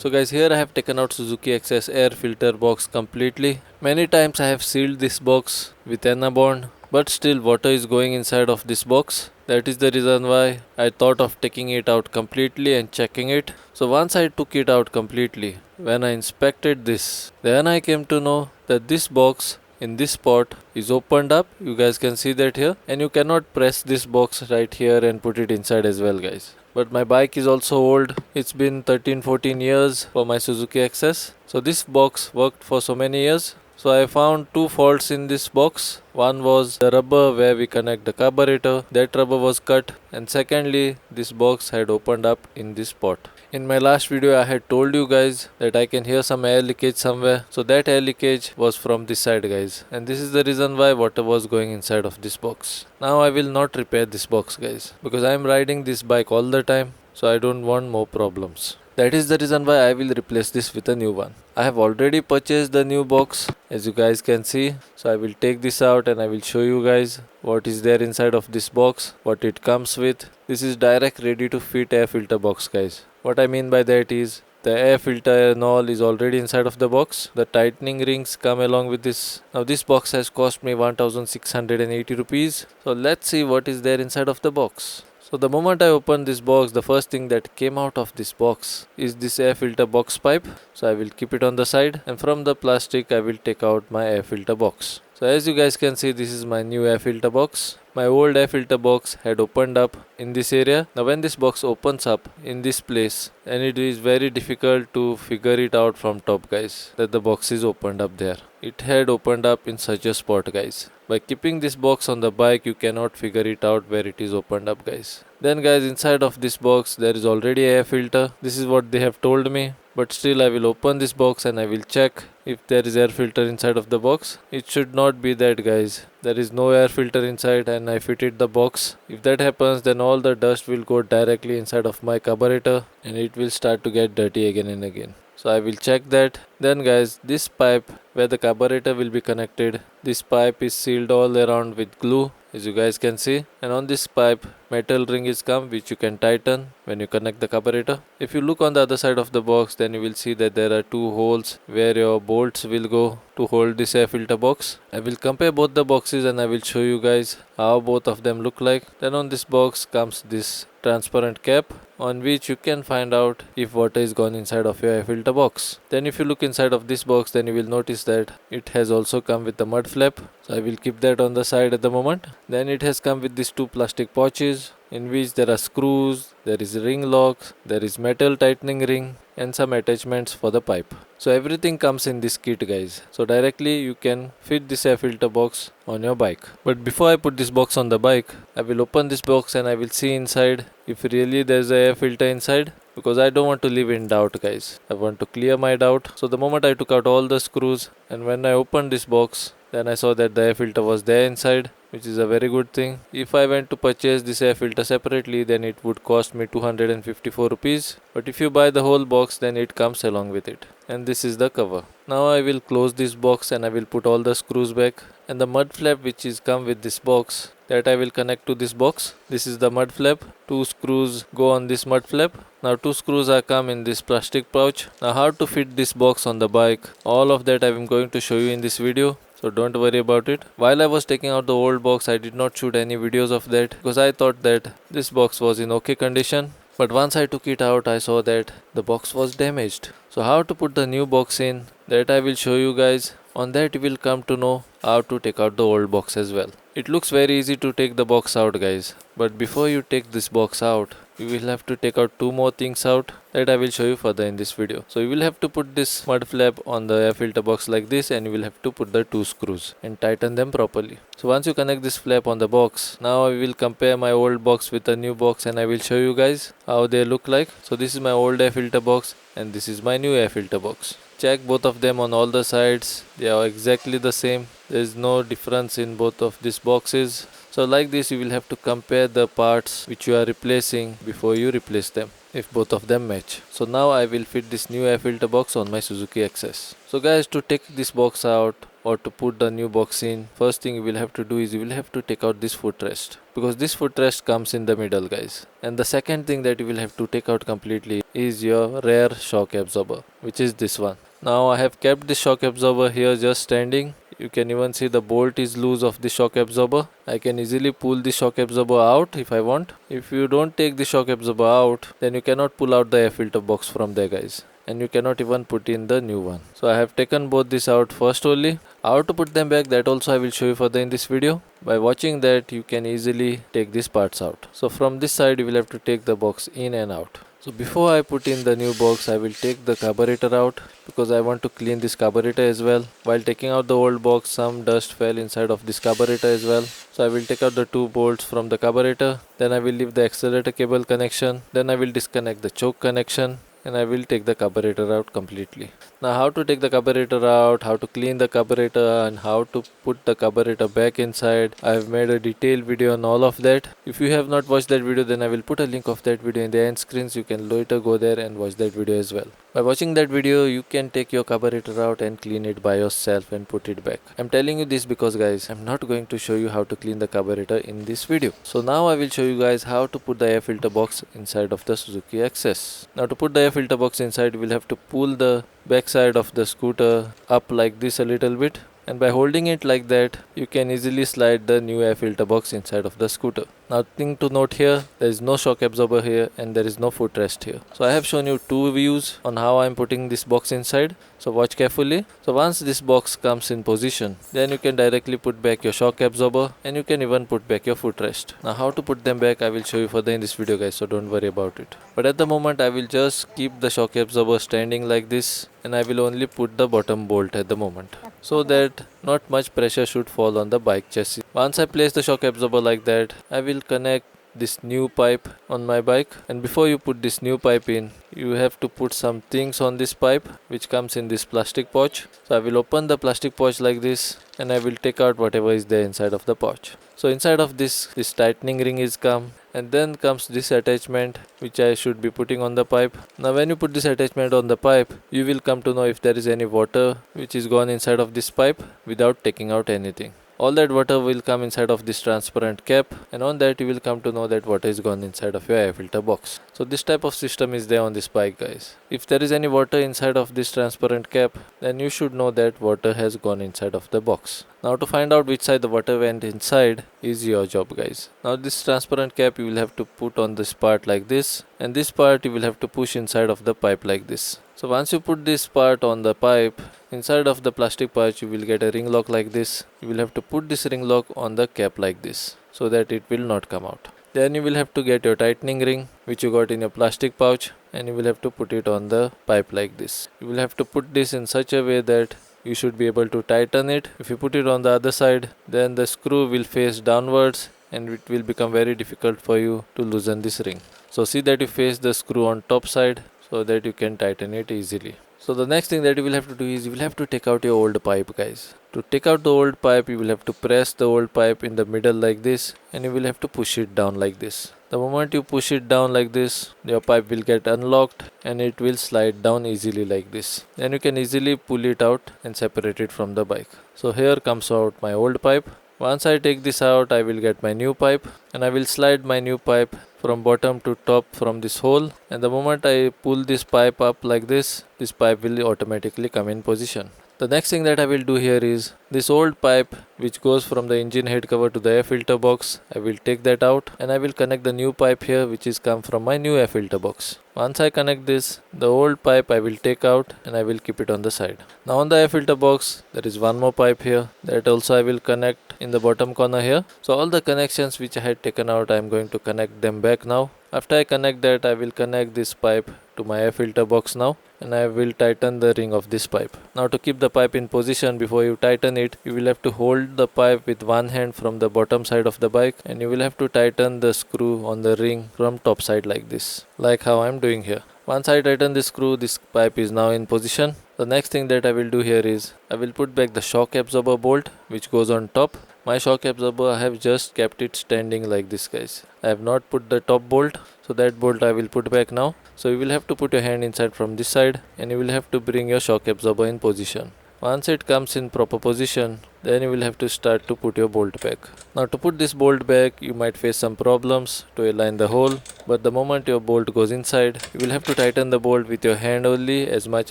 So guys, here I have taken out Suzuki Access air filter box completely. Many times I have sealed this box with Bond, but still water is going inside of this box. That is the reason why I thought of taking it out completely and checking it. So once I took it out completely, when I inspected this, then I came to know that this box in this spot is opened up. You guys can see that here, and you cannot press this box right here and put it inside as well, guys. But my bike is also old. It's been 13-14 years for my Suzuki Access. So this box worked for so many years. So I found two faults in this box. One was the rubber where we connect the carburetor. That rubber was cut. And secondly, this box had opened up in this spot. In my last video I had told you guys that I can hear some air leakage somewhere. So that air leakage was from this side, guys. And this is the reason why water was going inside of this box. Now I will not repair this box, guys, because I am riding this bike all the time. So I don't want more problems. That is the reason why I will replace this with a new one. I have already purchased the new box, as you guys can see. So I will take this out and I will show you guys what is there inside of this box, what it comes with. This is direct ready to fit air filter box, guys. What I mean by that is the air filter and all is already inside of the box. The tightening rings come along with this. Now this box has cost me 1680 rupees. So let's see what is there inside of the box. So the moment I opened this box, the first thing that came out of this box is this air filter box pipe. So I will keep it on the side, and from the plastic I will take out my air filter box. So as you guys can see, this is my new air filter box. My old air filter box had opened up in this area. Now when this box opens up in this place, and it is very difficult to figure it out from top, guys, that the box is opened up there. It had opened up in such a spot, guys. By keeping this box on the bike, you cannot figure it out where it is opened up, guys. Then guys, inside of this box there is already air filter. This is what they have told me. But still I will open this box and I will check if there is air filter inside of the box. It should not be that, guys. There is no air filter inside and I fitted the box. If that happens, then all the dust will go directly inside of my carburetor and it will start to get dirty again and again. So I will check that. Then guys, this pipe where the carburetor will be connected, this pipe is sealed all around with glue, as you guys can see. And on this pipe, metal ring is come which you can tighten when you connect the carburetor. If you look on the other side of the box, then you will see that there are two holes where your bolts will go to hold this air filter box. I will compare both the boxes and I will show you guys how both of them look like. Then on this box comes this transparent cap on which you can find out if water is gone inside of your air filter box. Then if you look inside of this box, then you will notice that it has also come with the mud flap. So I will keep that on the side at the moment. Then it has come with these two plastic pouches in which there are screws, there is ring locks, there is metal tightening ring and some attachments for the pipe. So everything comes in this kit, guys. So directly you can fit this air filter box on your bike. But before I put this box on the bike, I will open this box and I will see inside if really there is a air filter inside, because I don't want to live in doubt, guys. I want to clear my doubt. So the moment I took out all the screws and when I opened this box, then I saw that the air filter was there inside, which is a very good thing. If I went to purchase this air filter separately, then it would cost me 254 rupees. But if you buy the whole box, then it comes along with it. And this is the cover. Now I will close this box and I will put all the screws back. And the mud flap which is come with this box, that I will connect to this box. This is the mud flap. Two screws go on this mud flap. Now two screws are come in this plastic pouch. Now how to fit this box on the bike, all of that I am going to show you in this video. So don't worry about it. While I was taking out the old box, I did not shoot any videos of that because I thought that this box was in okay condition. But once I took it out, I saw that the box was damaged. So how to put the new box in, that I will show you guys. On that you will come to know how to take out the old box as well. It looks very easy to take the box out, guys. But before you take this box out, you will have to take out two more things out that I will show you further in this video. So you will have to put this mud flap on the air filter box like this, and you will have to put the two screws and tighten them properly. So once you connect this flap on the box, now I will compare my old box with the new box and I will show you guys how they look like. So this is my old air filter box and this is my new air filter box. Check both of them on all the sides. They are exactly the same. There is no difference in both of these boxes. So like this, you will have to compare the parts which you are replacing before you replace them, if both of them match. So now I will fit this new air filter box on my Suzuki Access. So guys, to take this box out, or to put the new box in, first thing you will have to do is you will have to take out this footrest, because this footrest comes in the middle, guys. And the second thing that you will have to take out completely is your rear shock absorber, which is this one. Now I have kept this shock absorber here just standing. You can even see the bolt is loose of the shock absorber. I can easily pull the shock absorber out if I want. If you don't take the shock absorber out, then you cannot pull out the air filter box from there, guys. And you cannot even put in the new one. So I have taken both this out first only. How to put them back, that also I will show you further in this video. By watching that, you can easily take these parts out. So from this side, you will have to take the box in and out. So before I put in the new box, I will take the carburetor out, because I want to clean this carburetor as well. While taking out the old box, some dust fell inside of this carburetor as well. So I will take out the two bolts from the carburetor. Then I will leave the accelerator cable connection. Then I will disconnect the choke connection. And I will take the carburetor out completely. Now how to take the carburetor out, how to clean the carburetor, and how to put the carburetor back inside, I have made a detailed video on all of that. If you have not watched that video, then I will put a link of that video in the end screens. You can later go there and watch that video as well. By watching that video, you can take your carburetor out and clean it by yourself and put it back. I'm telling you this because, guys, I'm not going to show you how to clean the carburetor in this video. So now I will show you guys how to put the air filter box inside of the Suzuki Access. Now to put the air filter box inside, you will have to pull the back side of the scooter up like this a little bit, and by holding it like that, you can easily slide the new air filter box inside of the scooter. Nothing to note here, there is no shock absorber here and there is no footrest here. So I have shown you two views on how I am putting this box inside. So watch carefully. So once this box comes in position, then you can directly put back your shock absorber, and you can even put back your footrest. Now how to put them back, I will show you further in this video, guys, so don't worry about it. But at the moment, I will just keep the shock absorber standing like this, and I will only put the bottom bolt at the moment, so that not much pressure should fall on the bike chassis. Once I place the shock absorber like that, I will connect this new pipe on my bike. And before you put this new pipe in, you have to put some things on this pipe, which comes in this plastic pouch. So I will open the plastic pouch like this, and I will take out whatever is there inside of the pouch. So inside of this tightening ring is come, and then comes this attachment which I should be putting on the pipe. Now when you put this attachment on the pipe, you will come to know if there is any water which is gone inside of this pipe without taking out anything. All that water will come inside of this transparent cap, and on that you will come to know that water is gone inside of your air filter box. So this type of system is there on this bike, guys. If there is any water inside of this transparent cap, then you should know that water has gone inside of the box. Now to find out which side the water went inside is your job, guys. Now this transparent cap you will have to put on this part like this, and this part you will have to push inside of the pipe like this. So once you put this part on the pipe, inside of the plastic pouch you will get a ring lock like this. You will have to put this ring lock on the cap like this, so that it will not come out. Then you will have to get your tightening ring which you got in your plastic pouch, and you will have to put it on the pipe like this. You will have to put this in such a way that you should be able to tighten it. If you put it on the other side, then the screw will face downwards and it will become very difficult for you to loosen this ring. So see that you face the screw on top side, so that you can tighten it easily. So the next thing that you will have to do is you will have to take out your old pipe, guys. To take out the old pipe, you will have to press the old pipe in the middle like this, and you will have to push it down like this. The moment you push it down like this, your pipe will get unlocked and it will slide down easily like this. Then you can easily pull it out and separate it from the bike. So here comes out my old pipe. Once I take this out, I will get my new pipe, and I will slide my new pipe from bottom to top from this hole, and the moment I pull this pipe up like this pipe will automatically come in position. The next thing that I will do here is this old pipe which goes from the engine head cover to the air filter box. I will take that out, and I will connect the new pipe here which is come from my new air filter box. Once I connect this, the old pipe I will take out and I will keep it on the side. Now on the air filter box there is one more pipe here that also I will connect in the bottom corner here. So all the connections which I had taken out, I am going to connect them back now. After I connect that, I will connect this pipe to my air filter box now, and I will tighten the ring of this pipe. Now to keep the pipe in position before you tighten it, you will have to hold the pipe with one hand from the bottom side of the bike, and you will have to tighten the screw on the ring from top side like this, like how I am doing here. Once I tighten the screw, this pipe is now in position. The next thing that I will do here is I will put back the shock absorber bolt which goes on top. My shock absorber, I have just kept it standing like this, guys. I have not put the top bolt, so that bolt I will put back now. So you will have to put your hand inside from this side, and you will have to bring your shock absorber in position. Once it comes in proper position, then you will have to start to put your bolt back. Now to put this bolt back, you might face some problems to align the hole, but the moment your bolt goes inside, you will have to tighten the bolt with your hand only as much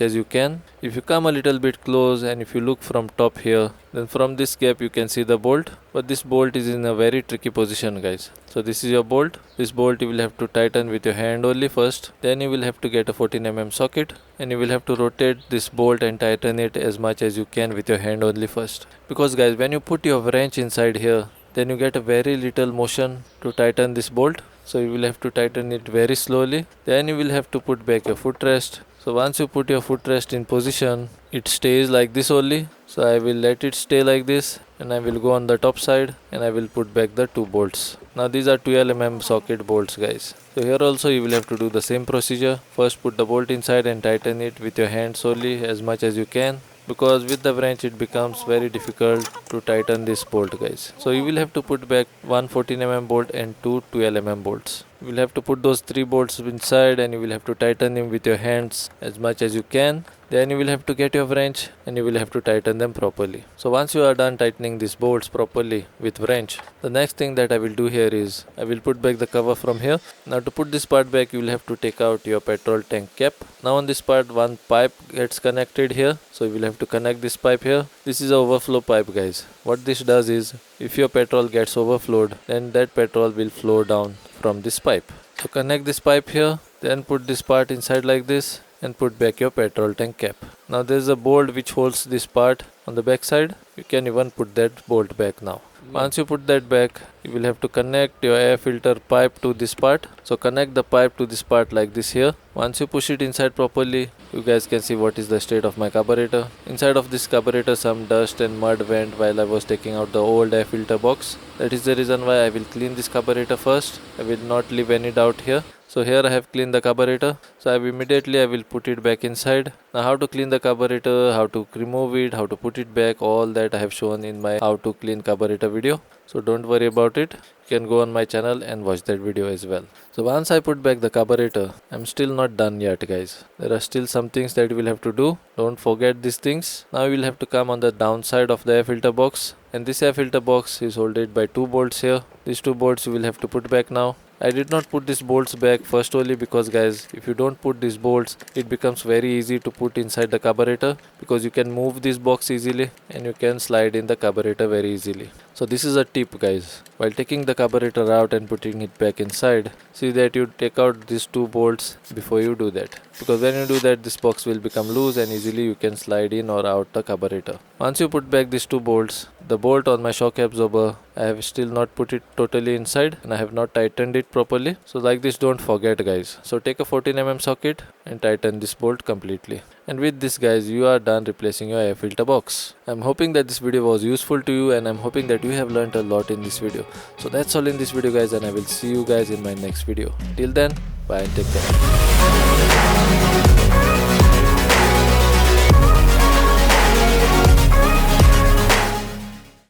as you can. If you come a little bit close and if you look from top here, then from this gap you can see the bolt, but this bolt is in a very tricky position, guys. So this is your bolt. This bolt you will have to tighten with your hand only first, then you will have to get a 14 mm socket and you will have to rotate this bolt and tighten it as much as you can with your hand only first. Because guys, when you put your wrench inside here, then you get a very little motion to tighten this bolt. So you will have to tighten it very slowly. Then you will have to put back your footrest. So once you put your footrest in position, it stays like this only. So I will let it stay like this and I will go on the top side and I will put back the two bolts. Now these are 12 mm socket bolts, guys. So here also you will have to do the same procedure. First put the bolt inside and tighten it with your hand solely as much as you can, because with the wrench it becomes very difficult to tighten this bolt, guys. So you will have to put back one 14 mm bolt and two 12 mm bolts. You will have to put those three bolts inside and you will have to tighten them with your hands as much as you can. Then you will have to get your wrench and you will have to tighten them properly. So once you are done tightening these bolts properly with wrench, the next thing that I will do here is I will put back the cover from here. Now to put this part back, you will have to take out your petrol tank cap. Now on this part, one pipe gets connected here. So you will have to connect this pipe here. This is an overflow pipe, guys. What this does is, if your petrol gets overflowed, then that petrol will flow down from this pipe. So connect this pipe here, then put this part inside like this and put back your petrol tank cap. Now there is a bolt which holds this part on the back side. You can even put that bolt back now. Once you put that back, you will have to connect your air filter pipe to this part. So connect the pipe to this part like this here. Once you push it inside properly, you guys can see what is the state of my carburetor. Inside of this carburetor some dust and mud went while I was taking out the old air filter box. That is the reason why I will clean this carburetor first. I will not leave any doubt here. So here I have cleaned the carburetor. So I will put it back inside. Now how to clean the carburetor, how to remove it, how to put it back, all that I have shown in my how to clean carburetor video. So don't worry about it. You can go on my channel and watch that video as well. So once I put back the carburetor, I'm still not done yet, guys. There are still some things that you will have to do. Don't forget these things. Now you will have to come on the downside of the air filter box. And this air filter box is holded by two bolts here. These two bolts you will have to put back now. I did not put these bolts back first only because, guys, if you don't put these bolts, it becomes very easy to put inside the carburetor, because you can move this box easily and you can slide in the carburetor very easily. So this is a tip, guys. While taking the carburetor out and putting it back inside, see that you take out these two bolts before you do that, because when you do that, this box will become loose and easily you can slide in or out the carburetor. Once you put back these two bolts, the bolt on my shock absorber, I have still not put it totally inside and I have not tightened it properly. So like this, don't forget, guys. So take a 14 mm socket and tighten this bolt completely. And with this, guys, you are done replacing your air filter box. I'm hoping that this video was useful to you and I'm hoping that you have learned a lot in this video. So that's all in this video, guys, and I will see you guys in my next video. Till then, bye and take care.